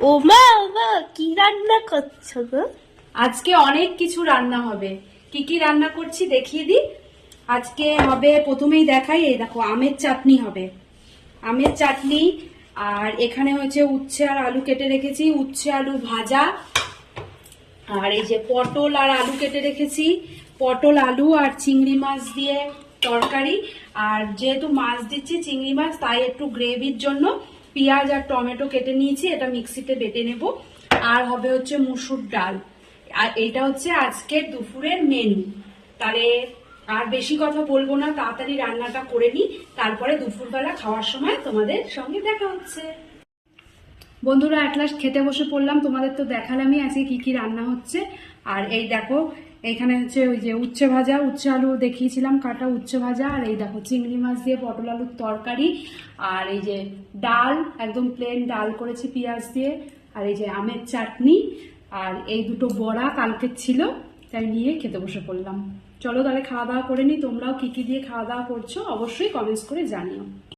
ও মা মা কি রান্না করছো গো? আজকে অনেক কিছু রান্না হবে। কি কি রান্না করছি দেখিয়ে দিই। আজকে হবে, প্রথমেই দেখাই, এই দেখো আমের চাটনি হবে। আমের চাটনি। আর এখানে হচ্ছে উচ্ছে আর আলু কেটে রেখেছি, উচ্ছে আলু ভাজা। আর এই যে পটল আর আলু কেটে রেখেছি, পটল আলু আর চিংড়ি মাছ দিয়ে তরকারি। আর যেহেতু মাছ দিচ্ছি চিংড়ি মাছ, তাই একটু গ্রেভির জন্য পেঁয়াজ আর টমেটো কেটে নিয়েছি, এটা মিক্সিতে বেটে নেব। আর হবে হচ্ছে মুসুর ডাল। আর এটা হচ্ছে আজকের দুপুরের মেনু। তাহলে আর বেশি কথা বলবো না, তাড়াতাড়ি রান্নাটা করে নিই, তারপরে দুপুরবেলা খাওয়ার সময় তোমাদের সঙ্গে দেখা হচ্ছে। বন্ধুরা, এক লাস্ট খেতে বসে পড়লাম, তোমাদের তো দেখালামই আজকে কি কি রান্না হচ্ছে। আর এই দেখো, এইখানে হচ্ছে ওই যে উচ্ছে ভাজা, উচ্ছে আলু দেখিয়েছিলাম কাটা উচ্ছে ভাজা। আর এই দেখো চিংড়ি মাছ দিয়ে পটল আলুর তরকারি। আর এই যে ডাল, একদম প্লেন ডাল করেছি পেঁয়াজ দিয়ে। আর এই যে আমের চাটনি। আর এই দুটো বড়া কালকের ছিল, তাই নিয়ে খেতে বসে পড়লাম। চলো তাহলে খাওয়া দাওয়া করে নিই। তোমরাও কি কি দিয়ে খাওয়া দাওয়া করছো অবশ্যই কমেন্টস করে জানিও।